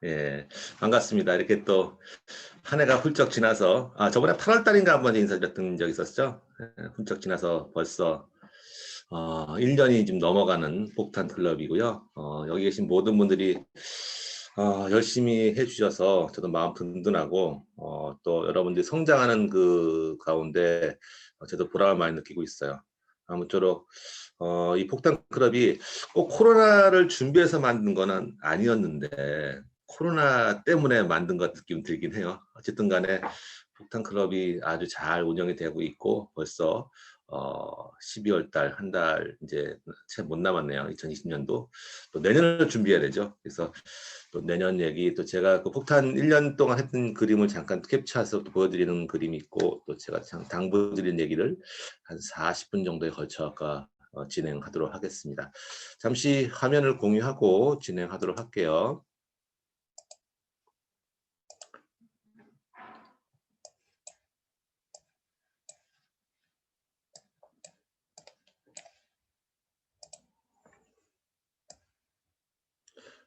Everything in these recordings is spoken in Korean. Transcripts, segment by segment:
예, 반갑습니다. 이렇게 또 한 해가 훌쩍 지나서, 저번에 8월 달인가 한번 인사드렸던 적이 있었죠? 예, 훌쩍 지나서 벌써 1년이 좀 넘어가는 폭탄 클럽이고요. 여기 계신 모든 분들이 열심히 해주셔서 저도 마음 든든하고, 또 여러분들이 성장하는 그 가운데 저도 보람을 많이 느끼고 있어요. 아무쪼록 이 폭탄 클럽이 꼭 코로나를 준비해서 만든 거는 아니었는데 코로나 때문에 만든 것 느낌 들긴 해요. 어쨌든 간에 폭탄 클럽이 아주 잘 운영이 되고 있고 벌써 12월 달 한 달 이제 채 못 남았네요. 2020년도 또 내년을 준비해야 되죠. 그래서 또 내년 얘기 또 제가 그 폭탄 1년 동안 했던 그림을 잠깐 캡처해서 또 보여드리는 그림이 있고 또 제가 당부드린 얘기를 한 40분 정도에 걸쳐 아까 진행하도록 하겠습니다. 잠시 화면을 공유하고 진행하도록 할게요.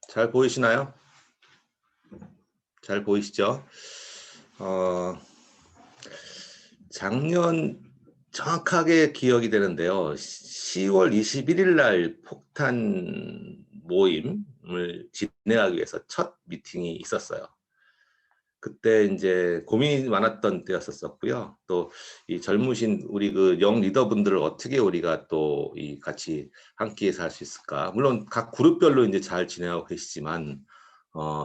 잘 보이시나요? 잘 보이시죠? 작년 정확하게 기억이 되는데요. 10월 21일 날 폭탄 모임을 진행하기 위해서 첫 미팅이 있었어요. 그때 이제 고민이 많았던 때였었고요. 또 이 젊으신 우리 그 영 리더분들을 어떻게 우리가 또 이 같이 함께해서 할 수 있을까? 물론 각 그룹별로 이제 잘 진행하고 계시지만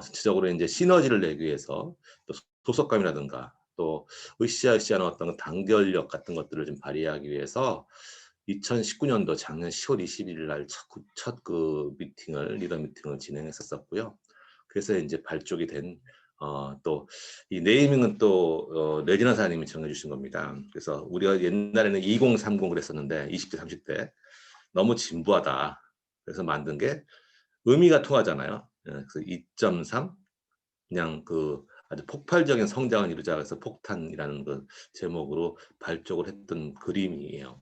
전체적으로 이제 시너지를 내기 위해서 또 소속감이라든가 또 으쌰으쌰한 어떤 단결력 같은 것들을 좀 발휘하기 위해서 2019년도 작년 10월 21일 날 첫 그 미팅을 리더 미팅을 진행했었고요. 그래서 이제 발족이 된 또 이 네이밍은 또 레지나 사장님이 정해주신 겁니다. 그래서 우리가 옛날에는 2030 그랬었는데 20대 30대 너무 진부하다. 그래서 만든 게 의미가 통하잖아요. 그래서 2.3 그냥 그 아주 폭발적인 성장을 이루자 해서 폭탄이라는 그 제목으로 발족을 했던 그림이에요.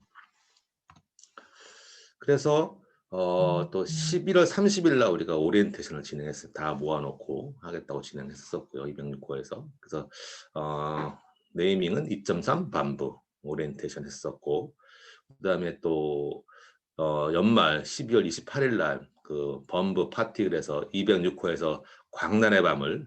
그래서 또 11월 30일 날 우리가 오리엔테이션을 진행했어요. 다 모아놓고 하겠다고 진행했었고요. 206호에서. 그래서 네이밍은 2.3 반부 오리엔테이션 했었고 그다음에 또 연말 12월 28일 날 그 범브 파티 그래서 206호에서 광란의 밤을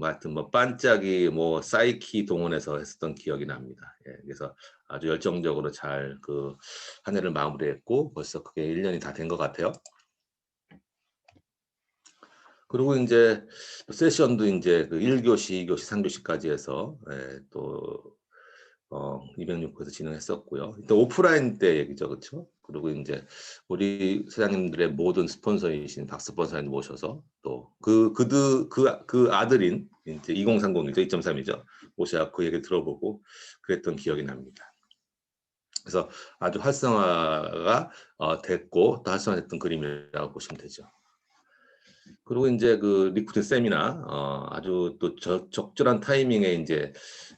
하여튼 뭐 반짝이 뭐 사이키 동원해서 했었던 기억이 납니다. 그래서 아주 열정적으로 잘 그 한 해를 마무리했고 벌써 그게 1년이 다 된 것 같아요. 그리고 이제 세션도 이제 그 1교시, 2교시, 3교시까지 해서 또 206호에서 진행했었고요. 또 오프라인 때 얘기죠, 그렇죠? 그리고 이제 우리 사장님들의 모든 스폰서이신 박 스폰서님 모셔서 또 그 아들인 이제 2030이죠, 2.3이죠. 모셔서 그 얘기 들어보고 그랬던 기억이 납니다. 그래서 아주 활성화가 됐고 또 활성화됐던 그림이라고 보시면 되죠. 그리고 이제 그 리쿠틴 세미나 아주 또 적절한 타이밍에 이제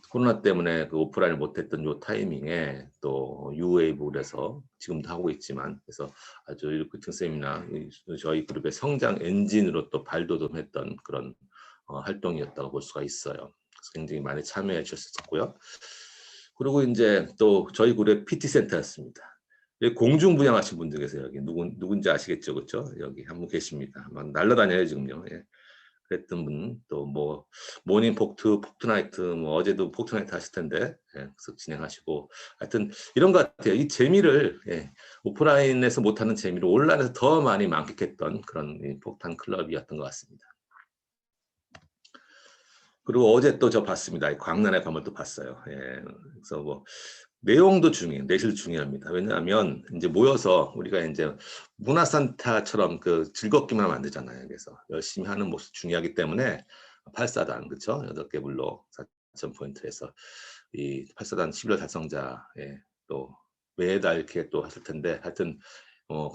코로나 때문에 그 오프라인을 못했던 요 타이밍에 또 유웨이브를 해서 지금도 하고 있지만 그래서 아주 리쿠틴 세미나 저희 그룹의 성장 엔진으로 또 발돋움했던 그런 활동이었다고 볼 수가 있어요. 그래서 굉장히 많이 참여해 주셨었고요. 그리고 이제 또 저희 그룹의 PT 센터였습니다. 공중부양하신 분들 계세요. 여기 누군지 아시겠죠, 그렇죠? 여기 한 분 계십니다. 막 날라다녀요 지금요. 그랬던 분 또 뭐 모닝 폭투나이트 뭐 어제도 폭투나이트 하실 텐데 그래서 진행하시고 하여튼 이런 것 같아요. 이 재미를 오프라인에서 못하는 재미를 온라인에서 더 많이 만끽했던 그런 폭탄 클럽이었던 것 같습니다. 그리고 어제 또 저 봤습니다. 광란의 밤을 또 봤어요. 그래서 뭐 내용도 내실 중요합니다. 왜냐하면 이제 모여서 우리가 이제 문화산타처럼 그 즐겁기만 하면 안 되잖아요. 그래서 열심히 하는 모습 중요하기 때문에 8사단 그렇죠? 8개 불로 4천 포인트에서 이 8사단 11월 달성자에 또 매달 이렇게 또 하실 텐데 하여튼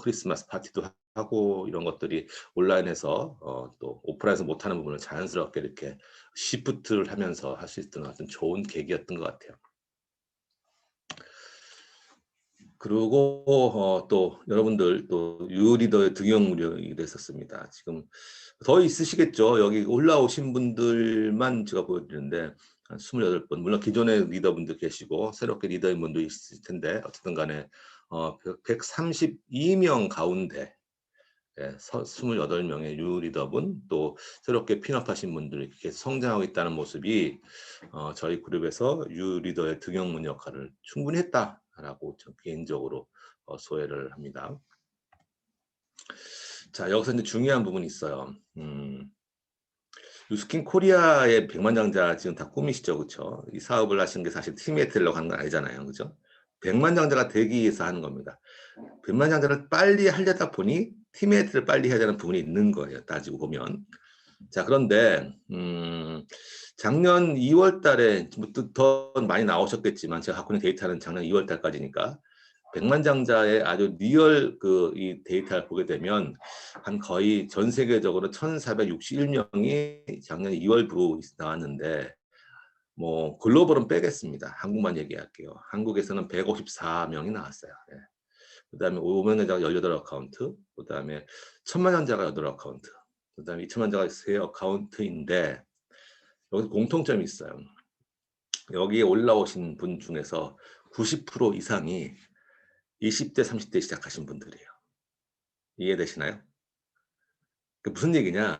크리스마스 파티도 하고 이런 것들이 온라인에서 또 오프라인에서 못하는 부분을 자연스럽게 이렇게 시프트를 하면서 할 수 있던 어떤 좋은 계기였던 것 같아요. 그리고 또 여러분들 또 유리더의 등용 무료이 됐었습니다. 지금 더 있으시겠죠. 여기 올라오신 분들만 제가 보여드리는데 한 28분. 물론 기존의 리더분들 계시고 새롭게 리더인 분도 있을 텐데 어쨌든 간에 132명 가운데 28명의 유리더분 또 새롭게 핀업하신 분들이 계속 성장하고 있다는 모습이 저희 그룹에서 유리더의 등용문 역할을 충분히 했다라고 저 개인적으로 소회를 합니다. 자, 여기서 이제 중요한 부분이 있어요. 유스킨 코리아의 백만장자 지금 다 꿈이시죠, 그렇죠? 이 사업을 하시는 게 사실 팀에 되려고 하는 건 아니잖아요, 그렇죠? 백만장자가 되기 위해서 하는 겁니다. 백만장자를 빨리 하려다 보니 팀메이트를 빨리 해야 되는 부분이 있는 거예요, 따지고 보면. 자, 그런데 작년 2월 달에 더 많이 나오셨겠지만 제가 갖고 있는 데이터는 작년 2월 달까지니까 백만장자의 아주 리얼 이 데이터를 보게 되면 한 거의 전 세계적으로 1,461명이 작년 2월부로 나왔는데 뭐 글로벌은 빼겠습니다. 한국만 얘기할게요. 한국에서는 154명이 나왔어요. 네. 그다음에 5만장자가 18어카운트, 그다음에 1,000만장자가 8어카운트, 그다음에 2,000만장자가 3어카운트인데 여기 공통점이 있어요. 여기에 올라오신 분 중에서 90% 이상이 20대, 30대 시작하신 분들이에요. 이해되시나요? 그 무슨 얘기냐?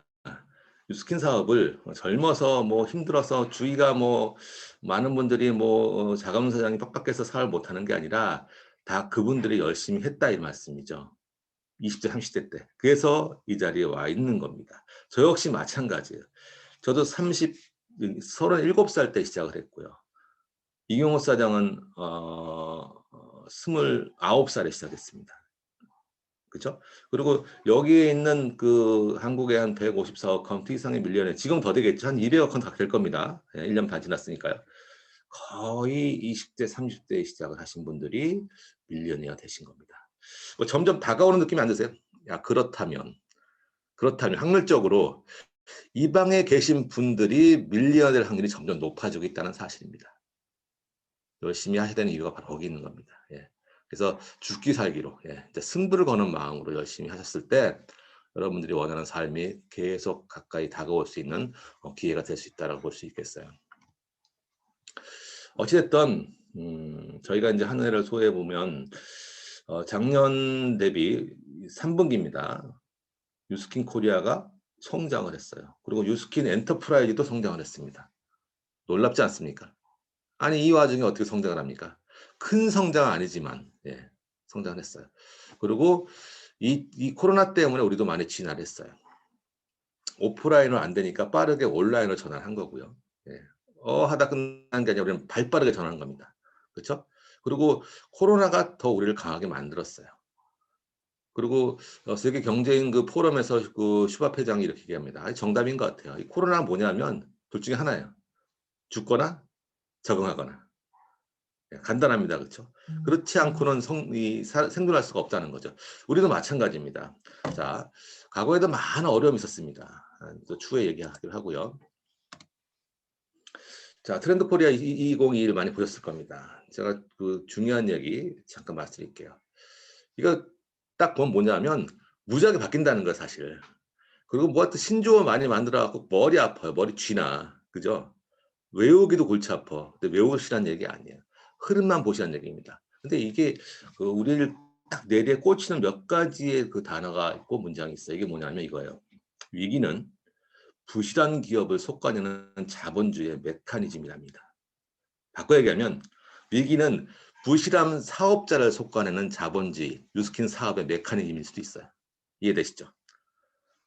뉴스킨 사업을 젊어서 뭐 힘들어서 주위가 뭐 많은 분들이 뭐 자가문사장이 빡빡해서 사업을 못하는 게 아니라 다 그분들이 열심히 했다 이 말씀이죠. 20대, 30대 때. 그래서 이 자리에 와 있는 겁니다. 저 역시 마찬가지예요. 저도 37살 때 시작을 했고요. 이경호 사장은 29살에 시작했습니다. 그렇죠? 그리고 여기에 있는 그 한국의 한 154억 카운트 이상의 밀리언에 지금 더 되겠죠. 한 200억 카운트 될 겁니다. 1년 반 지났으니까요. 거의 20대, 30대에 시작을 하신 분들이 밀리언이어 되신 겁니다. 뭐 점점 다가오는 느낌이 안 드세요? 야, 그렇다면 확률적으로 이 방에 계신 분들이 밀리언이 될 확률이 점점 높아지고 있다는 사실입니다. 열심히 하셔야 되는 이유가 바로 거기 있는 겁니다. 예. 그래서 죽기 살기로 이제 승부를 거는 마음으로 열심히 하셨을 때 여러분들이 원하는 삶이 계속 가까이 다가올 수 있는 기회가 될 수 있다고 볼 수 있겠어요. 어찌됐든 저희가 이제 한 해를 소화해 보면 작년 대비 3분기입니다. 유스킨 코리아가 성장을 했어요. 그리고 유스킨 엔터프라이즈도 성장을 했습니다. 놀랍지 않습니까? 아니 이 와중에 어떻게 성장을 합니까? 큰 성장은 아니지만 성장을 했어요. 그리고 이 코로나 때문에 우리도 많이 진화했어요. 오프라인으로 안 되니까 빠르게 온라인으로 전환한 거고요. 하다 끝난 게 아니라 우리는 발빠르게 전환한 겁니다. 그렇죠? 그리고 코로나가 더 우리를 강하게 만들었어요. 그리고 세계 경제인 그 포럼에서 그 슈밥 회장이 이렇게 얘기합니다. 정답인 것 같아요. 이 코로나가 뭐냐면 둘 중에 하나예요. 죽거나 적응하거나. 간단합니다. 그렇죠? 그렇지 않고는 생존할 수가 없다는 거죠. 우리도 마찬가지입니다. 자, 과거에도 많은 어려움이 있었습니다. 또 추후에 얘기하기로 하고요. 자, 트렌드 코리아 2021 많이 보셨을 겁니다. 제가 그 중요한 얘기 잠깐 말씀드릴게요. 이거 딱 보면 뭐냐면 무지하게 바뀐다는 거예요, 사실. 그리고 뭐 하여튼 신조어 많이 만들어 갖고 머리 아파요. 머리 쥐나. 그죠? 외우기도 골치 아파. 근데 외우시라는 얘기 아니에요. 흐름만 보시라는 얘기입니다. 근데 이게 우리를 딱 내리에 꽂히는 몇 가지의 그 단어가 있고 문장이 있어요. 이게 뭐냐면 이거예요. 위기는 부실한 기업을 속아내는 자본주의의 메커니즘이랍니다. 바꿔 얘기하면 위기는 부실한 사업자를 속아내는 자본주의, 뉴스킨 사업의 메커니즘일 수도 있어요. 이해되시죠?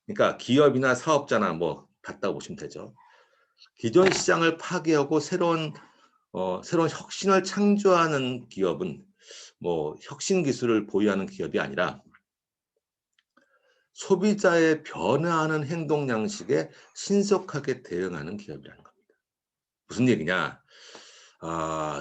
그러니까 기업이나 사업자나 뭐 같다고 보시면 되죠. 기존 시장을 파괴하고 새로운 혁신을 창조하는 기업은 뭐 혁신 기술을 보유하는 기업이 아니라 소비자의 변화하는 행동 양식에 신속하게 대응하는 기업이라는 겁니다. 무슨 얘기냐?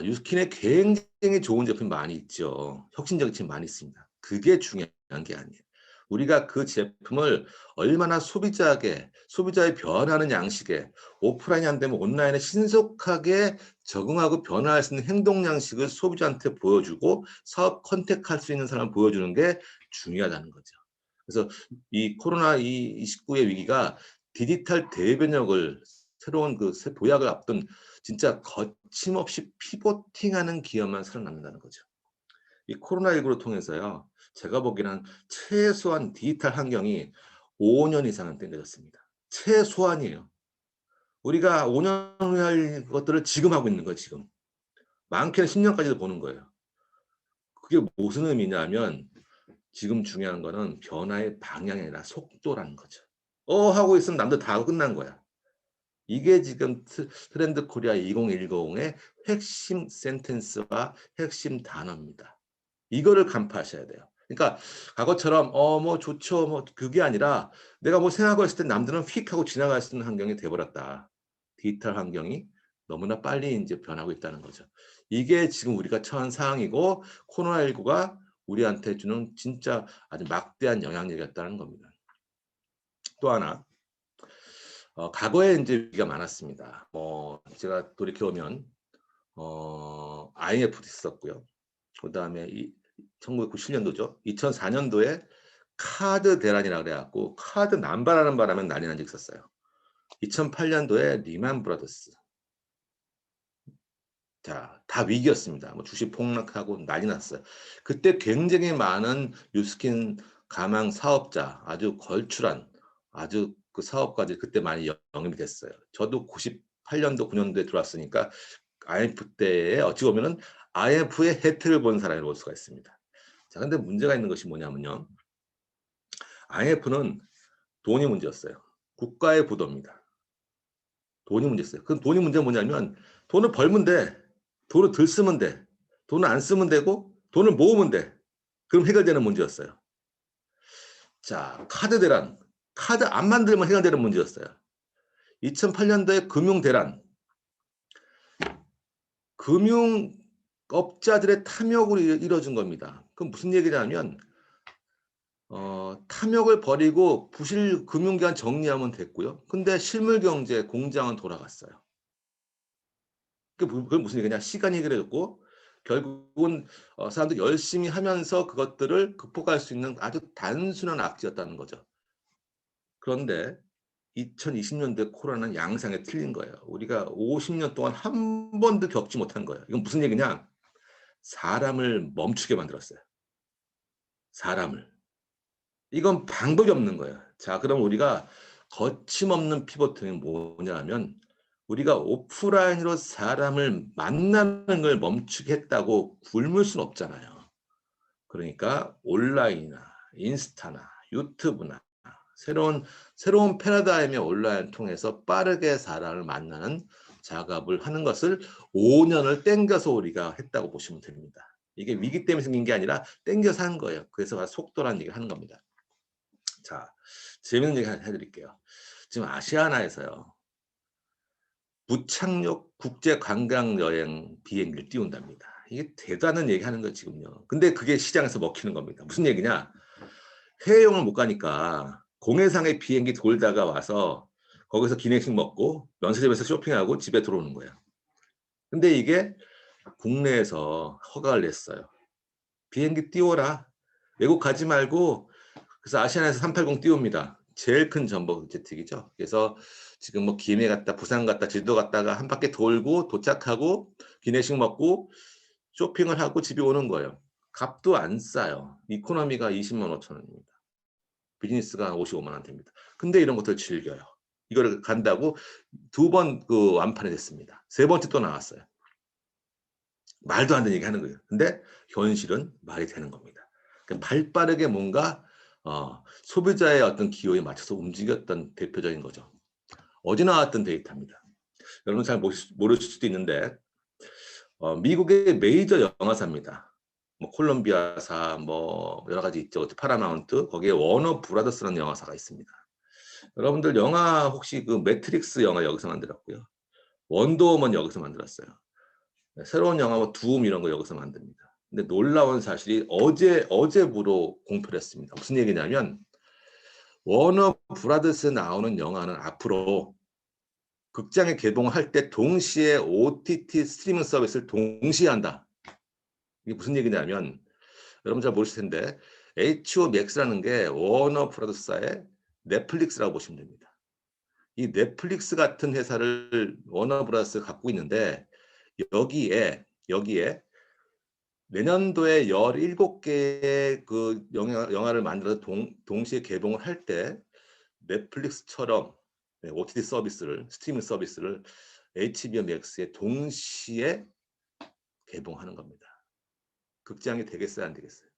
유스킨에 굉장히 좋은 제품이 많이 있죠. 혁신적인 제품이 많이 있습니다. 그게 중요한 게 아니에요. 우리가 그 제품을 얼마나 소비자의 변화하는 양식에 오프라인이 안 되면 온라인에 신속하게 적응하고 변화할 수 있는 행동 양식을 소비자한테 보여주고 사업 컨택할 수 있는 사람을 보여주는 게 중요하다는 거죠. 그래서 이 코로나19의 위기가 디지털 대변혁을 새로운 그 도약을 앞둔 진짜 거침없이 피보팅하는 기업만 살아남는다는 거죠. 이 코로나19를 통해서요. 제가 보기에는 최소한 디지털 환경이 5년 이상은 땡겨졌습니다. 최소한이에요. 우리가 5년 후에 할 것들을 지금 하고 있는 거예요. 지금. 많게는 10년까지도 보는 거예요. 그게 무슨 의미냐면 지금 중요한 거는 변화의 방향이 아니라 속도라는 거죠. 하고 있으면 남들 다 하고 끝난 거야. 이게 지금 트렌드 코리아 2010의 핵심 센텐스와 핵심 단어입니다. 이거를 간파하셔야 돼요. 그러니까 과거처럼 뭐 좋죠 뭐 그게 아니라 내가 뭐 생각하고 있을 때 남들은 휙 하고 지나갈 수 있는 환경이 돼버렸다. 디지털 환경이 너무나 빨리 이제 변하고 있다는 거죠. 이게 지금 우리가 처한 상황이고 코로나19가 우리한테 주는 진짜 아주 막대한 영향력이었다는 겁니다. 또 하나 과거에 이제 위기가 많았습니다. 제가 돌이켜보면 IMF도 있었고요. 그다음에 1997년도죠. 2004년도에 카드 대란이라고 그래갖고 카드 남발하는 바람에 난리 난 적이 있었어요. 2008년도에 리만 브라더스. 자, 다 위기였습니다. 뭐 주식 폭락하고 난리 났어요. 그때 굉장히 많은 뉴스킨 가망 사업자, 아주 걸출한 아주 그 사업가들이 그때 많이 영입이 됐어요. 저도 98년도, 9년도에 들어왔으니까 IMF 때에 어찌 보면은 IMF의 혜택을 본 사람이라고 볼 수가 있습니다. 자, 근데 문제가 있는 것이 뭐냐면요. IMF는 돈이 문제였어요. 국가의 부도입니다. 돈이 문제였어요. 그 돈이 문제가 뭐냐면 돈을 벌면 돼. 돈을 덜 쓰면 돼. 돈을 안 쓰면 되고 돈을 모으면 돼. 그럼 해결되는 문제였어요. 자, 카드 대란. 카드 안 만들면 해결되는 문제였어요. 2008년도에 금융 대란. 금융업자들의 탐욕으로 이뤄진 겁니다. 그럼 무슨 얘기냐면 탐욕을 버리고 부실 금융기관 정리하면 됐고요. 근데 실물 경제 공장은 돌아갔어요. 그게 무슨 얘기냐? 시간이 해결해줬고 결국은 사람들이 열심히 하면서 그것들을 극복할 수 있는 아주 단순한 악재였다는 거죠. 그런데 2020년대 코로나는 양상에 틀린 거예요. 우리가 50년 동안 한 번도 겪지 못한 거예요. 이건 무슨 얘기냐? 사람을 멈추게 만들었어요. 사람을. 이건 방법이 없는 거예요. 자, 그럼 우리가 거침없는 피보팅이 뭐냐 하면 우리가 오프라인으로 사람을 만나는 걸 멈추게 했다고 굶을 수는 없잖아요. 그러니까 온라인이나 인스타나 유튜브나 새로운 패러다임의 온라인 통해서 빠르게 사람을 만나는 작업을 하는 것을 5년을 땡겨서 우리가 했다고 보시면 됩니다. 이게 위기 때문에 생긴 게 아니라 땡겨서 한 거예요. 그래서 속도라는 얘기를 하는 겁니다. 자, 재밌는 얘기 하나 해드릴게요. 지금 아시아나에서요. 무착륙 국제관광여행 비행기를 띄운답니다. 이게 대단한 얘기 하는 거예요, 지금요. 근데 그게 시장에서 먹히는 겁니다. 무슨 얘기냐? 해외여행을 못 가니까 공해상의 비행기 돌다가 와서 거기서 기내식 먹고 면세점에서 쇼핑하고 집에 들어오는 거예요. 근데 이게 국내에서 허가를 냈어요. 비행기 띄워라. 외국 가지 말고 그래서 아시아나에서 380 띄웁니다. 제일 큰 전복 제틱이죠. 그래서 지금 뭐 김해 갔다 부산 갔다 제주도 갔다가 한 바퀴 돌고 도착하고 기내식 먹고 쇼핑을 하고 집에 오는 거예요. 값도 안 싸요. 이코노미가 20만 5천 원입니다. 비즈니스가 55만 원 됩니다. 근데 이런 것들 즐겨요. 이거를 간다고 2번 그 완판이 됐습니다. 3번째 또 나왔어요. 말도 안 되는 얘기 하는 거예요. 근데 현실은 말이 되는 겁니다. 그러니까 발빠르게 뭔가 소비자의 어떤 기호에 맞춰서 움직였던 대표적인 거죠. 어제 나왔던 데이터입니다. 여러분 잘 모르실 수도 있는데 미국의 메이저 영화사입니다. 뭐 콜롬비아사 뭐 여러 가지 있죠. 파라마운트 거기에 워너 브라더스라는 영화사가 있습니다. 여러분들 영화 혹시 그 매트릭스 영화 여기서 만들었고요. 원더우먼 여기서 만들었어요. 새로운 영화 뭐 둠 이런 거 여기서 만듭니다. 근데 놀라운 사실이 어제부로 공표를 했습니다. 무슨 얘기냐면 워너 브라더스 나오는 영화는 앞으로 극장에 개봉할 때 동시에 OTT 스트리밍 서비스를 동시에 한다. 이게 무슨 얘기냐면 여러분 잘 모르실 텐데 HBO Max라는 게 워너 브라더스사의 넷플릭스라고 보시면 됩니다. 이 넷플릭스 같은 회사를 워너 브라더스가 갖고 있는데 여기에 내년도에 17개의 그 영화를 만들어서 동시에 개봉을 할 때 넷플릭스처럼 OTT 서비스를 스트리밍 서비스를 HBO Max에 동시에 개봉하는 겁니다. 극장이 되겠어요, 안 되겠어요?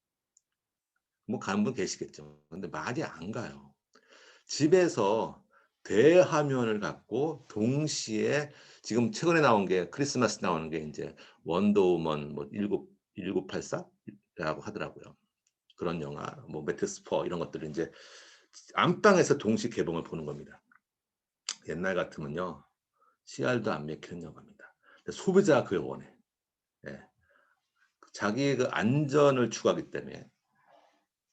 뭐 가는 분 계시겠죠. 근데 말이 안 가요. 집에서 대화면을 갖고 동시에 지금 최근에 나온 게 크리스마스 나오는 게 이제 원더우먼 뭐 1984라고 하더라고요. 그런 영화, 뭐 매트스퍼 이런 것들을 이제 안방에서 동시 개봉을 보는 겁니다. 옛날 같으면요 씨알도 안 맥히는 영화입니다. 소비자가 그걸 원해. 예. 자기의 그 안전을 추구하기 때문에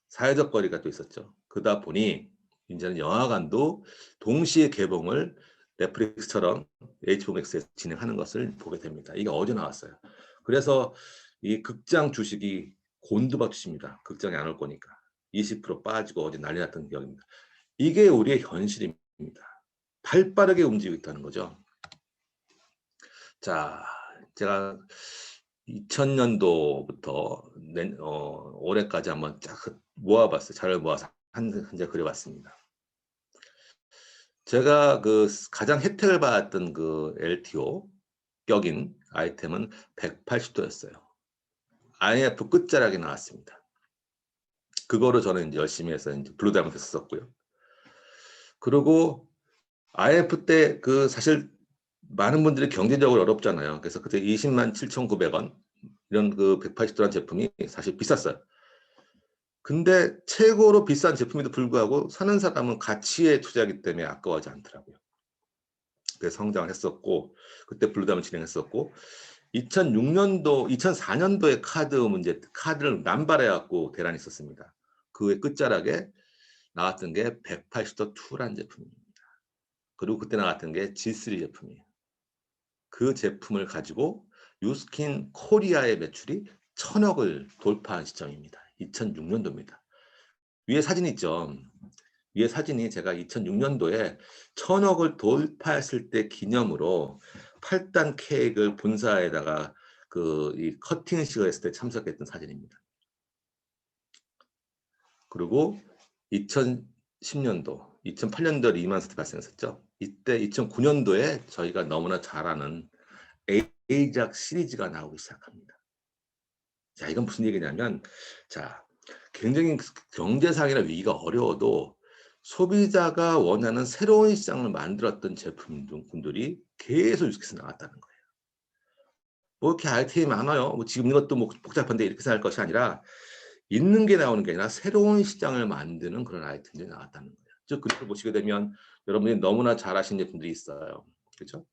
사회적 거리가 또 있었죠. 그러다 보니 이제는 영화관도 동시에 개봉을 넷플릭스처럼 HBO Max에서 진행하는 것을 보게 됩니다. 이게 어제 나왔어요. 그래서 이 극장 주식이 곤두박질입니다. 극장에 안 올 거니까. 20% 빠지고 어제 난리 났던 기억입니다. 이게 우리의 현실입니다. 발빠르게 움직이고 있다는 거죠. 자, 제가 2000년도부터 올해까지 한번 쫙 모아봤어요. 자료를 모아서 현재 그려봤습니다. 제가 그 가장 혜택을 받았던 그 LTO 격인 아이템은 180도였어요. IF 끝자락이 나왔습니다. 그거로 저는 이제 열심히 해서 이제 블루다이먼트 썼었고요. 그리고 IF 때 그 사실 많은 분들이 경제적으로 어렵잖아요. 그래서 그때 207,900원 이런 그 180도라는 제품이 사실 비쌌어요. 근데 최고로 비싼 제품에도 불구하고 사는 사람은 가치에 투자하기 때문에 아까워하지 않더라고요. 그래서 성장을 했었고 그때 블루담을 진행했었고 2006년도, 2004년도에 카드를 남발해갖고 대란이 있었습니다. 그 끝자락에 나왔던 게 180도 2라는 제품입니다. 그리고 그때 나왔던 게 G3 제품이에요. 그 제품을 가지고 유스킨 코리아의 매출이 1000억을 돌파한 시점입니다. 2006년도입니다. 위에 사진 있죠. 위에 사진이 제가 2006년도에 1000억을 돌파했을 때 기념으로 8단 케이크를 본사에다가 이 커팅식을 했을 때 참석했던 사진입니다. 그리고 2010년도, 2008년도 리만 사태 발생했었죠. 이때 2009년도에 저희가 너무나 잘 아는 에이작 시리즈가 나오기 시작합니다. 자, 이건 무슨 얘기냐면, 자, 굉장히 경제상이나 위기가 어려워도 소비자가 원하는 새로운 시장을 만들었던 제품들이 계속 유통해서 나왔다는 거예요. 뭐 이렇게 아이템이 많아요. 뭐 지금 이것도 뭐 복잡한데 이렇게 생각할 것이 아니라 있는 게 나오는 게 아니라 새로운 시장을 만드는 그런 아이템들이 나왔다는 거예요. 즉 그걸 보시게 되면 여러분이 너무나 잘 아시는 제품들이 있어요. 그렇죠?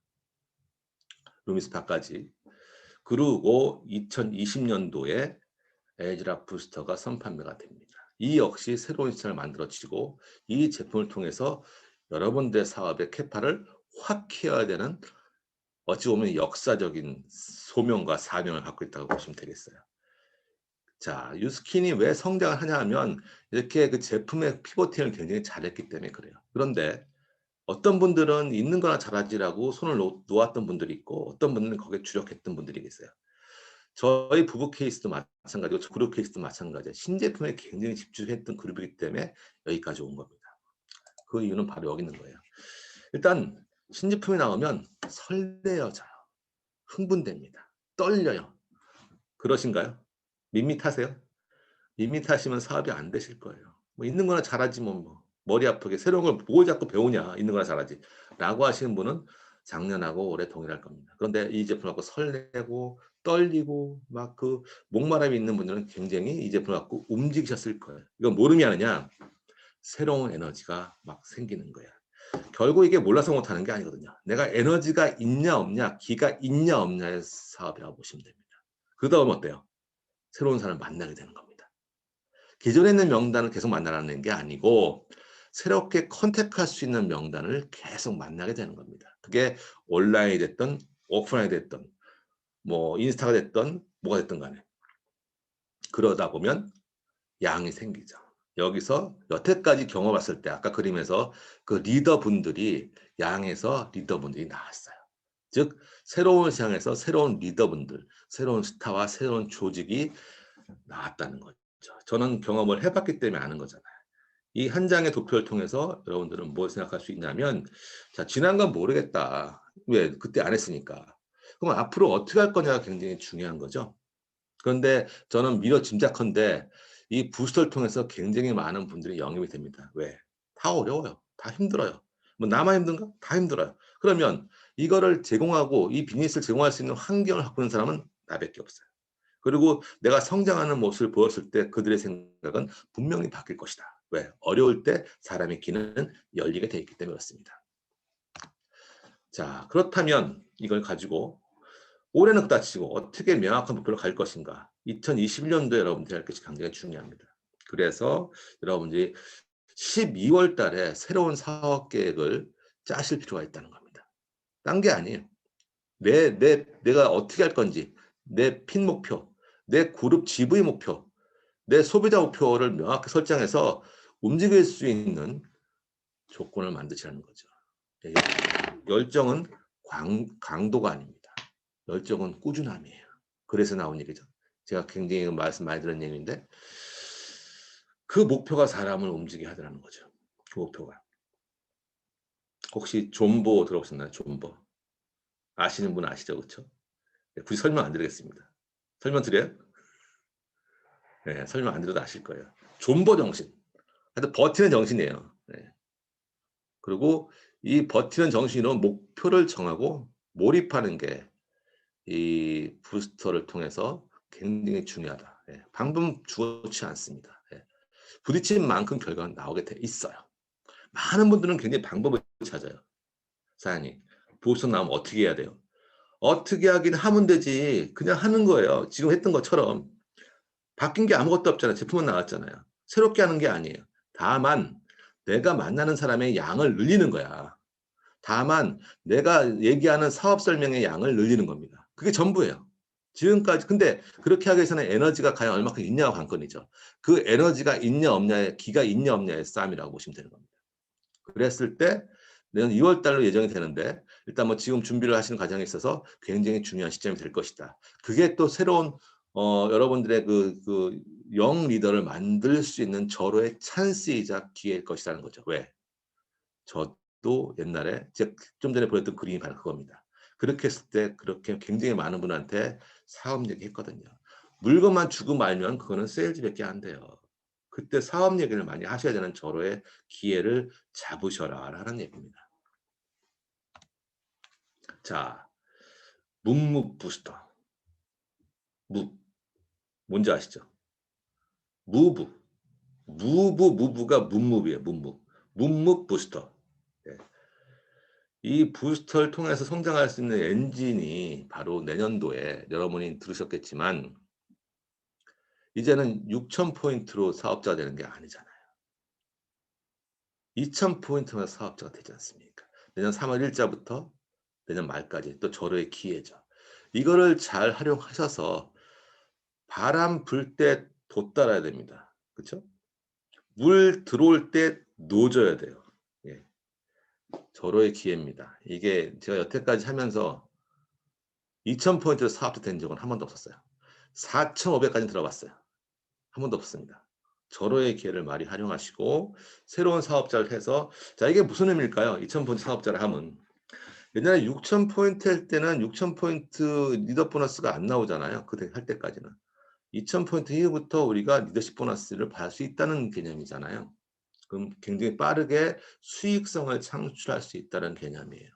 루미스파까지. 그리고 2020년도에 에즈락 부스터가 선판매가 됩니다. 이 역시 새로운 시장을 만들어지고 이 제품을 통해서 여러분들의 사업의 캐파를 확 키워야 되는 어찌 보면 역사적인 소명과 사명을 갖고 있다고 보시면 되겠어요. 자, 유스킨이 왜 성장을 하냐 하면 이렇게 그 제품의 피보팅을 굉장히 잘했기 때문에 그래요. 그런데 어떤 분들은 있는 거나 잘하지라고 손을 놓았던 분들이 있고 어떤 분들은 거기에 주력했던 분들이 계세요. 저희 부부 케이스도 마찬가지고 그룹 케이스도 마찬가지예요. 신제품에 굉장히 집중했던 그룹이기 때문에 여기까지 온 겁니다. 그 이유는 바로 여기 있는 거예요. 일단 신제품이 나오면 설레어져요. 흥분됩니다. 떨려요. 그러신가요? 밋밋하세요? 밋밋하시면 사업이 안 되실 거예요. 뭐 있는 거나 잘하지 뭐 머리 아프게 새로운 걸 뭘 자꾸 배우냐 있는 거나 잘하지 라고 하시는 분은 작년하고 올해 동일할 겁니다. 그런데 이 제품 갖고 설레고 떨리고 막 그 목마름이 있는 분들은 굉장히 이 제품 갖고 움직이셨을 거예요. 이건 모름이 아니냐 새로운 에너지가 막 생기는 거야. 결국 이게 몰라서 못하는 게 아니거든요. 내가 에너지가 있냐 없냐 기가 있냐 없냐의 사업이라고 보시면 됩니다. 그 다음 어때요? 새로운 사람을 만나게 되는 겁니다. 기존에 있는 명단을 계속 만나라는 게 아니고 새롭게 컨택할 수 있는 명단을 계속 만나게 되는 겁니다. 그게 온라인이 됐든 오프라인이 됐든 뭐 인스타가 됐든 뭐가 됐든 간에 그러다 보면 양이 생기죠. 여기서 여태까지 경험했을 때 아까 그림에서 그 리더분들이 양에서 리더분들이 나왔어요. 즉 새로운 시장에서 새로운 리더분들, 새로운 스타와 새로운 조직이 나왔다는 거죠. 저는 경험을 해봤기 때문에 아는 거잖아요. 이 한 장의 도표를 통해서 여러분들은 뭘 생각할 수 있냐면 자 지난 건 모르겠다. 왜? 그때 안 했으니까. 그럼 앞으로 어떻게 할 거냐가 굉장히 중요한 거죠. 그런데 저는 미처 짐작컨대 이 부스터를 통해서 굉장히 많은 분들이 영입이 됩니다. 왜? 다 어려워요. 다 힘들어요. 뭐 나만 힘든가? 다 힘들어요. 그러면 이거를 제공하고 이 비즈니스를 제공할 수 있는 환경을 갖고 있는 사람은 나밖에 없어요. 그리고 내가 성장하는 모습을 보였을 때 그들의 생각은 분명히 바뀔 것이다. 왜? 어려울 때 사람의 귀는 열리게 돼 있기 때문에 그렇습니다. 자, 그렇다면 이걸 가지고 올해는 그다 치고 어떻게 명확한 목표로 갈 것인가. 2021년도에 여러분들이 할 것이 굉장히 중요합니다. 그래서 여러분들이 12월 달에 새로운 사업 계획을 짜실 필요가 있다는 겁니다. 딴 게 아니에요. 내가 어떻게 할 건지, 내 핀 목표, 내 그룹 GV 목표, 내 소비자 목표를 명확히 설정해서 움직일 수 있는 조건을 만드시라는 거죠. 열정은 강도가 아닙니다. 열정은 꾸준함이에요. 그래서 나온 얘기죠. 제가 굉장히 말씀 많이 들은 얘기인데 그 목표가 사람을 움직이게 하더라는 거죠. 그 목표가. 혹시 존버 들어보셨나요? 존버. 아시는 분 아시죠? 그렇죠? 굳이 설명 안 드리겠습니다. 설명 드려요? 네, 설명 안 드려도 아실 거예요. 존버 정신. 하여튼 버티는 정신이에요. 네. 그리고 이 버티는 정신으로 목표를 정하고 몰입하는 게 이 부스터를 통해서 굉장히 중요하다. 예, 방법 주어지지 않습니다. 예, 부딪힌 만큼 결과는 나오게 돼 있어요. 많은 분들은 굉장히 방법을 찾아요. 사장님, 부스터 나오면 어떻게 해야 돼요? 어떻게 하긴 하면 되지. 그냥 하는 거예요. 지금 했던 것처럼. 바뀐 게 아무것도 없잖아요. 제품은 나왔잖아요. 새롭게 하는 게 아니에요. 다만 내가 만나는 사람의 양을 늘리는 거야. 다만 내가 얘기하는 사업 설명의 양을 늘리는 겁니다. 그게 전부예요. 지금까지 근데 그렇게 하기 위해서는 에너지가 과연 얼마큼 있냐가 관건이죠. 그 에너지가 있냐 없냐의 기가 있냐 없냐의 싸움이라고 보시면 되는 겁니다. 그랬을 때 내년 2월 달로 예정이 되는데 일단 뭐 지금 준비를 하시는 과정에 있어서 굉장히 중요한 시점이 될 것이다. 그게 또 새로운 여러분들의 영 리더를 만들 수 있는 절호의 찬스이자 기회일 것이라는 거죠. 왜? 저도 옛날에 제가 좀 전에 보였던 그림이 바로 그겁니다. 그렇게 했을 때 그렇게 굉장히 많은 분한테 사업 얘기했거든요. 물건만 주고 말면 그거는 세일즈밖에 안 돼요. 그때 사업 얘기를 많이 하셔야 되는 절호의 기회를 잡으셔라라는 얘기입니다. 자, 묵묵 부스터. 묵. 뭔지 아시죠? 무브. 무브가 문무비예요. 문무. 묵묵 부스터. 예. 이 부스터를 통해서 성장할 수 있는 엔진이 바로 내년도에 여러분이 들으셨겠지만 이제는 6,000포인트로 사업자가 되는 게 아니잖아요. 2,000포인트만 사업자가 되지 않습니까? 내년 3월 1일자부터 내년 말까지 또 절호의 기회죠. 이거를 잘 활용하셔서 바람 불 때 돛 달아야 됩니다. 그렇죠? 물 들어올 때 노져야 돼요. 예. 절호의 기회입니다. 이게 제가 여태까지 하면서 2,000포인트로 사업자 된 적은 한 번도 없었어요. 4,500까지 들어봤어요. 한 번도 없습니다. 절호의 기회를 많이 활용하시고 새로운 사업자를 해서 자 이게 무슨 의미일까요? 2,000포인트 사업자를 하면 옛날에 6,000포인트 할 때는 6,000포인트 리더 보너스가 안 나오잖아요. 그때 할 때까지는. 2,000포인트 이후부터 우리가 리더십 보너스를 받을 수 있다는 개념이잖아요. 그럼 굉장히 빠르게 수익성을 창출할 수 있다는 개념이에요.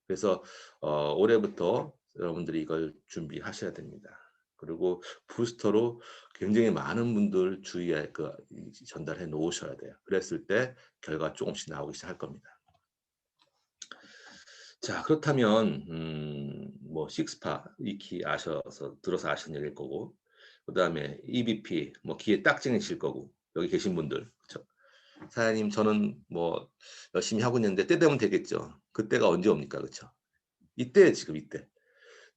그래서 올해부터 여러분들이 이걸 준비하셔야 됩니다. 그리고 부스터로 굉장히 많은 분들 주위에 전달해 놓으셔야 돼요. 그랬을 때 결과 조금씩 나오기 시작할 겁니다. 자 그렇다면 뭐 식스파 익히 들어서 아시는 얘기일 거고 그다음에 EVP 뭐 기회 딱 찍으실 거고 여기 계신 분들 그렇죠? 사장님 저는 뭐 열심히 하고 있는데 때 되면 되겠죠. 그때가 언제 옵니까? 그렇죠? 이때 지금 이때.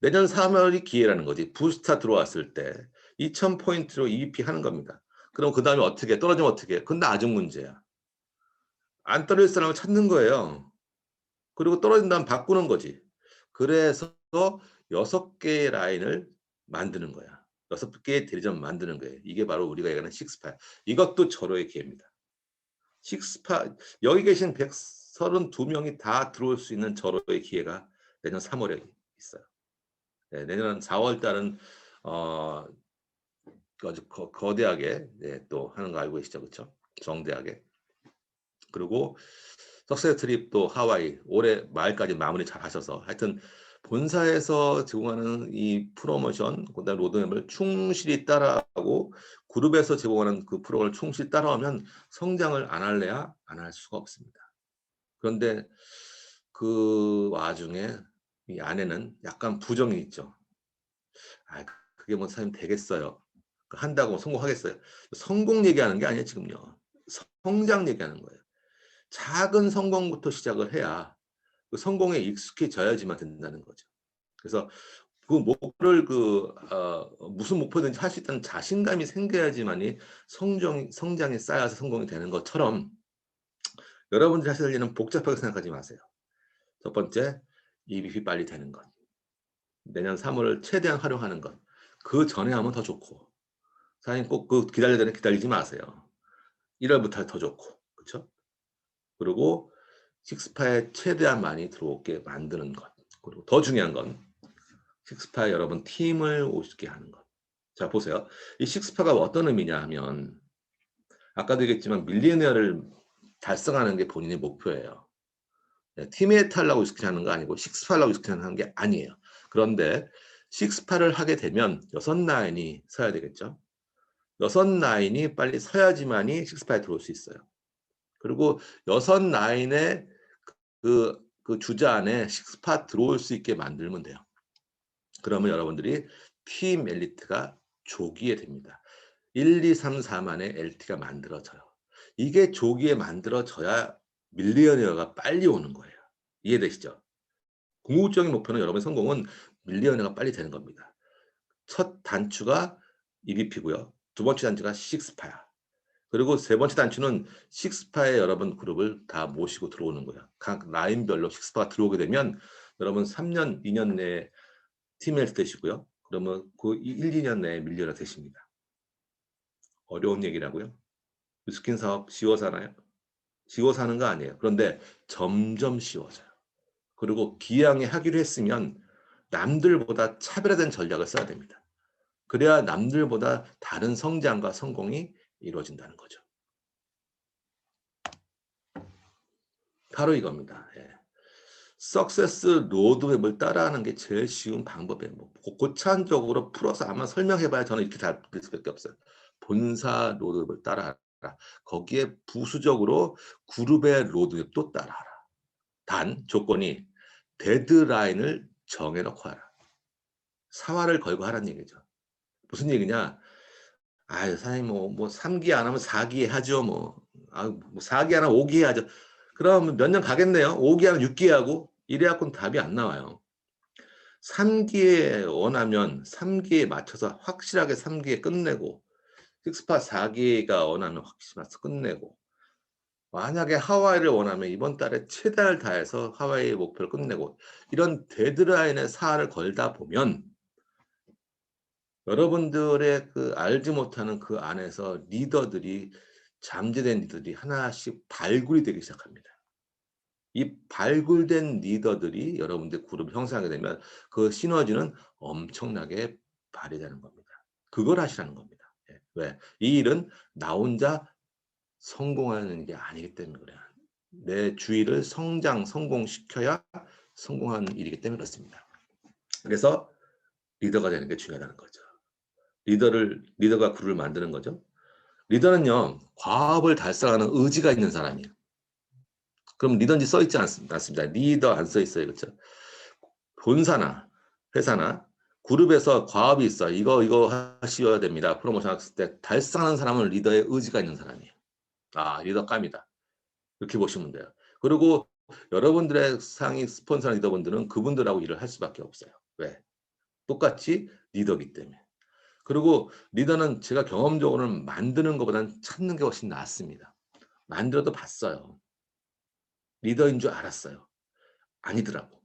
내년 3월이 기회라는 거지. 부스타 들어왔을 때 2,000포인트로 EVP 하는 겁니다. 그럼 그다음에 어떻게 떨어지면 어떻게 해? 그건 아직 문제야. 안 떨어질 사람을 찾는 거예요. 그리고 떨어진 다음 바꾸는 거지. 그래서 6개의 라인을 만드는 거야. 6개의 대리점 만드는 거예요. 이게 바로 우리가 얘기하는 식스파. 이것도 절호의 기회입니다. 식스파 여기 계신 132명이 다 들어올 수 있는 절호의 기회가 내년 3월에 있어요. 네, 내년 4월 달은 아주 거대하게 네, 또 하는 거 알고 계시죠, 그렇죠? 정대하게. 그리고 석세 트립도 하와이 올해 말까지 마무리 잘 하셔서 하여튼 본사에서 제공하는 이 프로모션 그다음 로드맵을 충실히 따라하고 그룹에서 제공하는 그 프로그램을 충실히 따라하면 성장을 안 할래야 안 할 수가 없습니다. 그런데 그 와중에 이 안에는 약간 부정이 있죠. 아, 그게 뭐 사실 되겠어요. 한다고 성공하겠어요. 성공 얘기하는 게 아니에요, 지금요. 성장 얘기하는 거예요. 작은 성공부터 시작을 해야 그 성공에 익숙해져야지만 된다는 거죠. 그래서 그 목표를 무슨 목표든지 할 수 있다는 자신감이 생겨야지만이 성장이 쌓여서 성공이 되는 것처럼 여러분들이 하실 일은 복잡하게 생각하지 마세요. 첫 번째, EBP 빨리 되는 것. 내년 3월을 최대한 활용하는 것. 그 전에 하면 더 좋고. 사장님 꼭 그 기다려야 되는 기다리지 마세요. 1월부터 더 좋고. 그렇죠? 그리고 식스파에 최대한 많이 들어오게 만드는 것. 그리고 더 중요한 건 식스파에 여러분 팀을 오시게 하는 것. 자, 보세요. 이 식스파가 어떤 의미냐 하면 아까도 얘기했지만 밀리너를 달성하는 게 본인의 목표예요. 네, 팀에 타려고 익숙하는 거 아니고 식스파라고 익숙하는 게 아니에요. 그런데 식스파를 하게 되면 6라인이 서야 되겠죠. 6라인이 빨리 서야지만이 식스파에 들어올 수 있어요. 그리고 6라인의 그 주자 안에 식스파 들어올 수 있게 만들면 돼요. 그러면 여러분들이 팀 엘리트가 조기에 됩니다. 1, 2, 3, 4만의 LT가 만들어져요. 이게 조기에 만들어져야 밀리언웨어가 빨리 오는 거예요. 이해되시죠? 궁극적인 목표는 여러분의 성공은 밀리언웨어가 빨리 되는 겁니다. 첫 단추가 EVP고요. 두 번째 단추가 식스파야. 그리고 세 번째 단추는 식스파에 여러분 그룹을 다 모시고 들어오는 거야. 각 라인별로 식스파가 들어오게 되면 여러분 3년, 2년 내에 팀 헬스 되시고요. 그러면 그 1, 2년 내에 밀리언웨어 되십니다. 어려운 얘기라고요? 뉴스킨 사업 쉬워서 하나요? 쉬워서 하는 거 아니에요. 그런데 점점 쉬워져요. 그리고 기왕에 하기로 했으면 남들보다 차별화된 전략을 써야 됩니다. 그래야 남들보다 다른 성장과 성공이 이루어진다는 거죠. 바로 이겁니다. 예. 석세스 로드맵을 따라하는 게 제일 쉬운 방법이에요. 뭐 고차원적으로 풀어서 아마 설명해봐야 저는 이렇게 잘 될 수밖에 없어요. 본사 로드맵을 따라하라. 거기에 부수적으로 그룹의 로드맵도 따라하라. 단 조건이 데드라인을 정해놓고 하라. 사활을 걸고 하라는 얘기죠. 무슨 얘기냐? 아, 사장님 뭐 3기 안 하면 4기에 하죠. 뭐 4기 안 하면 5기에 하죠. 그럼 몇 년 가겠네요. 5기 하면 6기에 하고 이래갖고는 답이 안 나와요. 3기에 원하면 3기에 맞춰서 확실하게 3기에 끝내고 식스파 4기가 원하면 확실히 끝내고 만약에 하와이를 원하면 이번 달에 최대를 다해서 하와이 목표를 끝내고 이런 데드라인에 사활을 걸다 보면 여러분들의 그 알지 못하는 그 안에서 리더들이 잠재된 리더들이 하나씩 발굴이 되기 시작합니다. 이 발굴된 리더들이 여러분들 그룹을 형성하게 되면 그 시너지는 엄청나게 발휘되는 겁니다. 그걸 하시라는 겁니다. 왜? 이 일은 나 혼자 성공하는 게 아니기 때문에 그래요. 내 주위를 성공시켜야 성공하는 일이기 때문에 그렇습니다. 그래서 리더가 되는 게 중요하다는 거죠. 리더가 그룹을 만드는 거죠. 리더는요, 과업을 달성하는 의지가 있는 사람이에요. 그럼 리더인지 써있지 않습니다. 리더 안 써있어요. 그렇죠? 본사나 회사나 그룹에서 과업이 있어. 이거 하셔야 됩니다. 프로모션 했을 때 달성하는 사람은 리더의 의지가 있는 사람이에요. 아, 리더감이다. 이렇게 보시면 돼요. 그리고 여러분들의 상위 스폰서 리더분들은 그분들하고 일을 할 수밖에 없어요. 왜? 똑같이 리더기 때문에. 그리고 리더는 제가 경험적으로는 만드는 것보다는 찾는 게 훨씬 낫습니다. 만들어도 봤어요. 리더인 줄 알았어요. 아니더라고.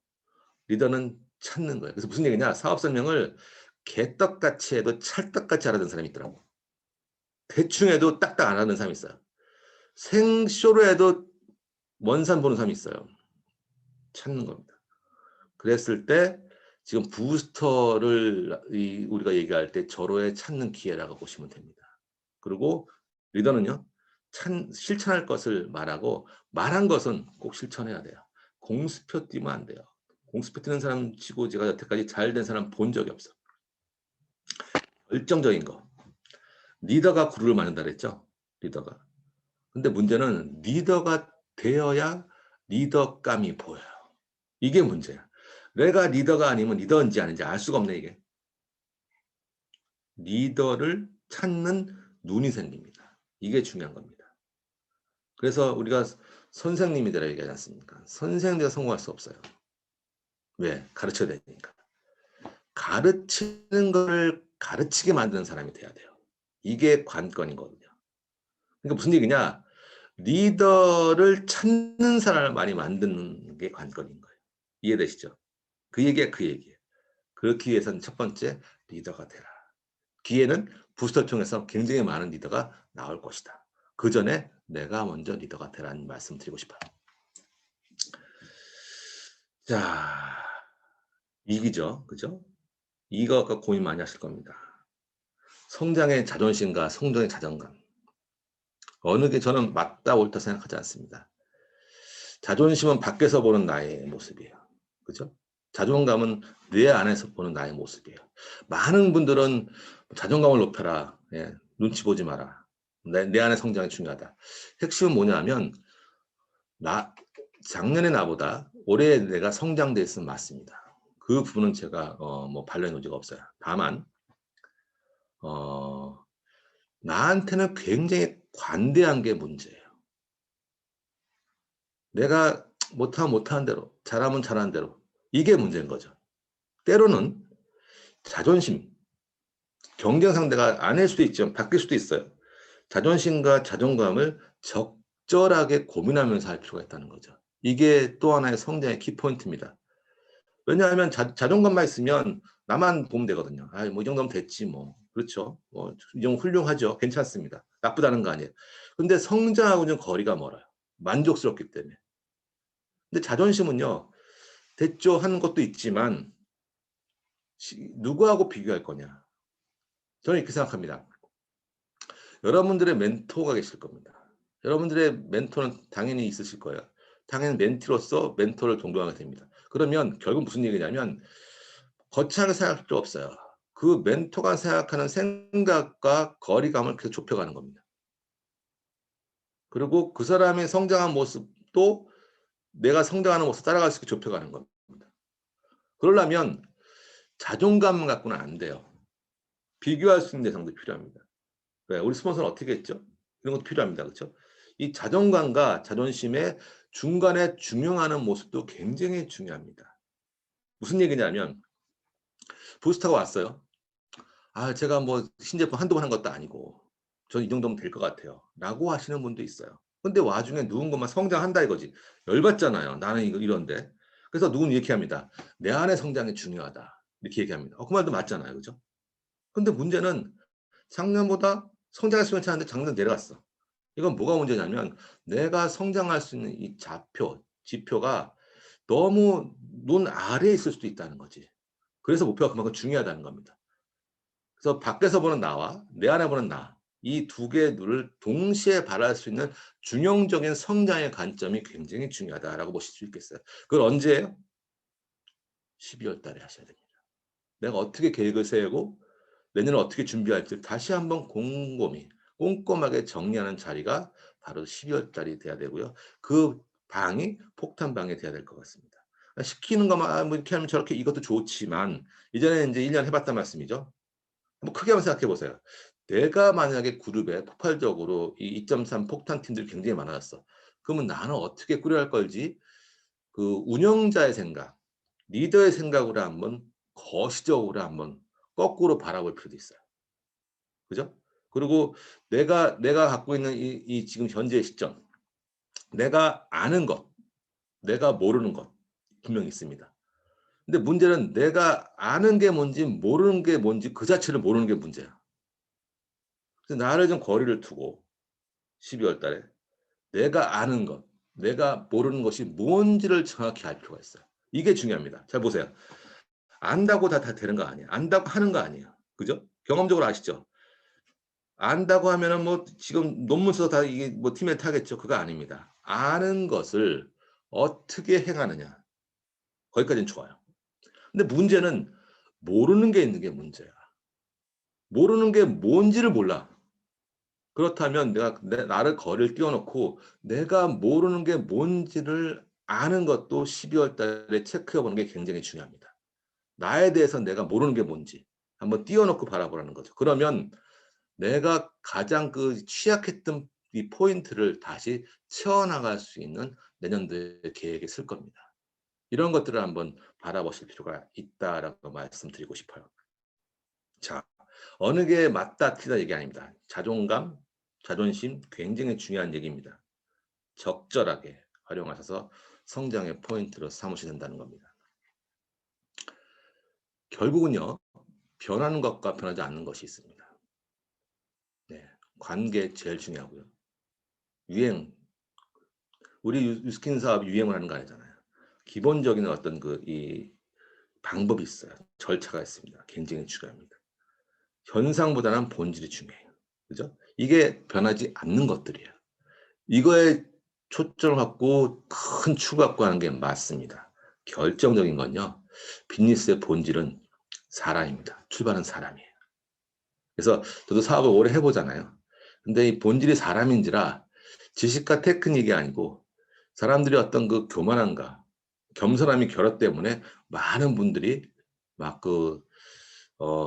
리더는 찾는 거예요. 그래서 무슨 얘기냐? 사업 설명을 개떡같이 해도 찰떡같이 알아듣는 사람이 있더라고. 대충 해도 딱딱 안 하는 사람이 있어요. 생쇼로 해도 먼 산 보는 사람이 있어요. 찾는 겁니다. 그랬을 때 지금 부스터를 우리가 얘기할 때 절호에 찾는 기회라고 보시면 됩니다. 그리고 리더는요, 실천할 것을 말하고 말한 것은 꼭 실천해야 돼요. 공수표 띄면 안 돼요. 공수표 띄는 사람 치고 제가 여태까지 잘 된 사람 본 적이 없어. 결정적인 거. 리더가 구루를 만든다 그랬죠? 리더가. 근데 문제는 리더가 되어야 리더감이 보여요. 이게 문제야. 내가 리더가 아니면 리더인지 아닌지 알 수가 없네, 이게. 리더를 찾는 눈이 생깁니다. 이게 중요한 겁니다. 그래서 우리가 선생님이 되라 얘기하지 않습니까? 선생님이 성공할 수 없어요. 왜? 가르쳐야 되니까. 가르치는 걸 가르치게 만드는 사람이 돼야 돼요. 이게 관건이거든요. 그러니까 무슨 얘기냐? 리더를 찾는 사람을 많이 만드는 게 관건인 거예요. 이해되시죠? 그 얘기야, 그 얘기예요. 그렇기 위해서는 첫 번째, 리더가 되라. 기회는 부스터를 통해서 굉장히 많은 리더가 나올 것이다. 그 전에 내가 먼저 리더가 되라는 말씀 드리고 싶어요. 자, 이기죠. 그죠? 이거가 고민 많이 하실 겁니다. 성장의 자존심과 성장의 자존감. 어느 게 저는 맞다 옳다 생각하지 않습니다. 자존심은 밖에서 보는 나의 모습이에요. 그죠? 자존감은 내 안에서 보는 나의 모습이에요. 많은 분들은 자존감을 높여라. 예, 눈치 보지 마라. 내 안의 성장이 중요하다. 핵심은 뭐냐면 작년의 나보다 올해 내가 성장돼 있으면 맞습니다. 그 부분은 제가 뭐 반려의 노지가 없어요. 다만 나한테는 굉장히 관대한 게 문제예요. 내가 못하면 못하는 대로, 잘하면 잘하는 대로. 이게 문제인 거죠. 때로는 자존심, 경쟁 상대가 아닐 수도 있죠. 바뀔 수도 있어요. 자존심과 자존감을 적절하게 고민하면서 할 필요가 있다는 거죠. 이게 또 하나의 성장의 키포인트입니다. 왜냐하면 자존감만 있으면 나만 보면 되거든요. 아, 뭐 이 정도면 됐지 뭐. 그렇죠. 뭐 이 정도 훌륭하죠. 괜찮습니다. 나쁘다는 거 아니에요. 근데 성장하고 좀 거리가 멀어요. 만족스럽기 때문에. 근데 자존심은요. 됐죠 하는 것도 있지만 누구하고 비교할 거냐. 저는 이렇게 생각합니다. 여러분들의 멘토가 계실 겁니다. 여러분들의 멘토는 당연히 있으실 거예요. 당연히 멘티로서 멘토를 존경하게 됩니다. 그러면 결국 무슨 얘기냐면 거창하게 생각할 필요 없어요. 그 멘토가 생각하는 생각과 거리감을 계속 좁혀가는 겁니다. 그리고 그 사람의 성장한 모습도 내가 성장하는 모습 따라갈 수 있게 좁혀가는 겁니다. 그러려면 자존감 갖고는 안 돼요. 비교할 수 있는 대상도 필요합니다. 네, 우리 스폰서는 어떻게 했죠? 이런 것도 필요합니다. 그렇죠? 이 자존감과 자존심의 중간에 중용하는 모습도 굉장히 중요합니다. 무슨 얘기냐면 부스터가 왔어요. 아, 제가 뭐 신제품 한두 번 한 것도 아니고 저는 이 정도면 될 것 같아요. 라고 하시는 분도 있어요. 근데 와중에 누군가만 성장한다 이거지. 열받잖아요. 나는 이런데. 그래서 누군 이렇게 합니다. 내 안의 성장이 중요하다. 이렇게 얘기합니다. 그 말도 맞잖아요. 그죠? 근데 문제는 작년보다 성장했으면 하는데 작년 내려갔어. 이건 뭐가 문제냐면 내가 성장할 수 있는 이 지표가 너무 눈 아래에 있을 수도 있다는 거지. 그래서 목표가 그만큼 중요하다는 겁니다. 그래서 밖에서 보는 나와 내 안에 보는 나, 이 두 개의 눈을 동시에 바라볼 수 있는 균형적인 성장의 관점이 굉장히 중요하다라고 보실 수 있겠어요. 그걸 언제예요? 12월 달에 하셔야 됩니다. 내가 어떻게 계획을 세우고 내년을 어떻게 준비할지 다시 한번 곰곰이 꼼꼼하게 정리하는 자리가 바로 12월 달이 돼야 되고요. 그 방이 폭탄방이 돼야 될 것 같습니다. 시키는 것만 뭐 이렇게 하면 저렇게 이것도 좋지만 이전에 이제 1년 해봤단 말씀이죠. 한번 크게 한번 생각해 보세요. 내가 만약에 그룹에 폭발적으로 이 2.3 폭탄 팀들이 굉장히 많아졌어. 그러면 나는 어떻게 꾸려야 할 걸지? 그 운영자의 생각, 리더의 생각으로 한번 거시적으로 한번 거꾸로 바라볼 필요도 있어요. 그죠? 그리고 내가 갖고 있는 이 지금 현재 시점, 내가 아는 것, 내가 모르는 것 분명히 있습니다. 근데 문제는 내가 아는 게 뭔지 모르는 게 뭔지 그 자체를 모르는 게 문제야. 그래서 나를 좀 거리를 두고 12월 달에 내가 아는 것, 내가 모르는 것이 뭔지를 정확히 알 필요가 있어요. 이게 중요합니다. 잘 보세요. 안다고 다 되는 거 아니에요. 안다고 하는 거 아니에요. 그죠? 경험적으로 아시죠? 안다고 하면은 뭐 지금 논문 써서 다 이게 뭐 팀에 타겠죠. 그거 아닙니다. 아는 것을 어떻게 행하느냐. 거기까지는 좋아요. 근데 문제는 모르는 게 있는 게 문제야. 모르는 게 뭔지를 몰라. 그렇다면 내가 나를 거리를 띄워놓고 내가 모르는 게 뭔지를 아는 것도 12월 달에 체크해 보는 게 굉장히 중요합니다. 나에 대해서 내가 모르는 게 뭔지 한번 띄워놓고 바라보라는 거죠. 그러면 내가 가장 그 취약했던 이 포인트를 다시 채워나갈 수 있는 내년도의 계획에 쓸 겁니다. 이런 것들을 한번 바라보실 필요가 있다라고 말씀드리고 싶어요. 자, 어느 게 맞다 틀리다 얘기 아닙니다. 자존감, 자존심 굉장히 중요한 얘기입니다. 적절하게 활용하셔서 성장의 포인트로 삼으셔야 된다는 겁니다. 결국은요. 변하는 것과 변하지 않는 것이 있습니다. 네, 관계 제일 중요하고요. 유행, 우리 뉴스킨 사업이 유행을 하는 거 아니잖아요. 기본적인 어떤 이 방법이 있어요. 절차가 있습니다. 굉장히 중요합니다. 현상보다는 본질이 중요해요. 그죠? 이게 변하지 않는 것들이에요. 이거에 초점을 갖고 큰 추구 갖고 하는 게 맞습니다. 결정적인 건요. 비즈니스의 본질은 사람입니다. 출발은 사람이에요. 그래서 저도 사업을 오래 해보잖아요. 근데 이 본질이 사람인지라 지식과 테크닉이 아니고 사람들이 어떤 그 교만함과 겸손함이 결합 때문에 많은 분들이 막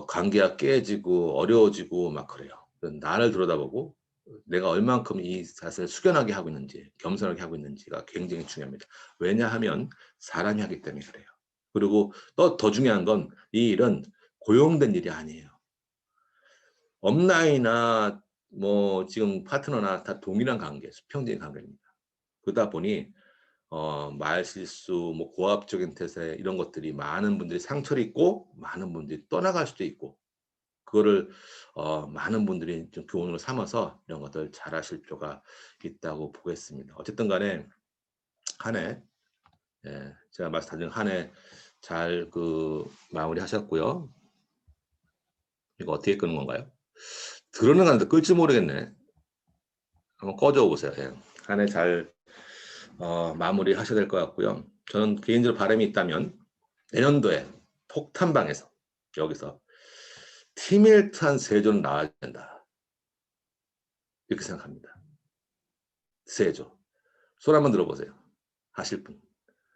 관계가 깨지고 어려워지고 막 그래요. 나를 들여다보고 내가 얼만큼 이 자세를 숙연하게 하고 있는지 겸손하게 하고 있는지가 굉장히 중요합니다. 왜냐하면 사람이 하기 때문에 그래요. 그리고 또 더 중요한 건 이 일은 고용된 일이 아니에요. 업라인이나 뭐 지금 파트너나 다 동일한 관계, 수평적인 관계입니다. 그러다 보니 말실수, 뭐 고압적인 태세 이런 것들이 많은 분들이 상처를 입고 많은 분들이 떠나갈 수도 있고 그거를 많은 분들이 좀 교훈으로 삼아서 이런 것들 잘하실 필요가 있다고 보겠습니다. 어쨌든 간에 한 해, 예, 제가 말씀드린 한 해 잘 마무리하셨고요. 이거 어떻게 끄는 건가요? 들어는 가는데 끌지 모르겠네. 한번 꺼져 보세요. 예. 한 해 잘 마무리 하셔야 될 것 같고요. 저는 개인적으로 바람이 있다면 내년도에 폭탄방에서 여기서 티밀트한 세조는 나와야 된다. 이렇게 생각합니다. 세조. 손 한번 들어보세요. 하실 분.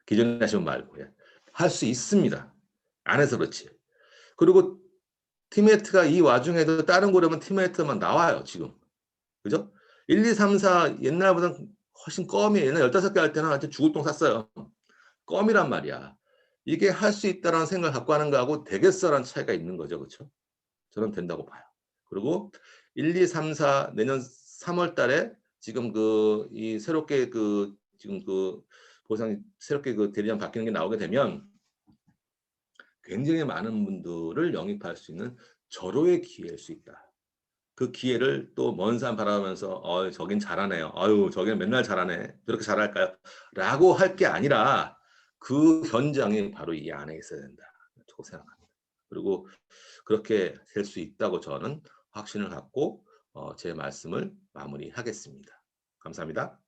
기존에 하시면 말고. 예. 할 수 있습니다. 안 해서 그렇지. 그리고 티메이트가 이 와중에도 다른 고려면 티메이트만 나와요. 지금. 그죠? 1, 2, 3, 4 옛날보다 훨씬 껌이에요. 옛날 15개 할 때는 완전 죽을 똥 쌌어요. 껌이란 말이야. 이게 할 수 있다는 생각을 갖고 하는 거하고 되겠어라는 차이가 있는 거죠. 그렇죠? 저는 된다고 봐요. 그리고 1, 2, 3, 4 내년 3월 달에 지금 이 새롭게 지금 보상 새롭게 대리점 바뀌는 게 나오게 되면 굉장히 많은 분들을 영입할 수 있는 절호의 기회일 수 있다. 그 기회를 또 먼 산 바라보면서 저긴 잘하네요. 아유 저긴 맨날 잘하네. 저렇게 잘할까요? 라고 할 게 아니라 그 현장이 바로 이 안에 있어야 된다. 저고 생각합니다. 그리고 그렇게 될 수 있다고 저는 확신을 갖고 제 말씀을 마무리하겠습니다. 감사합니다.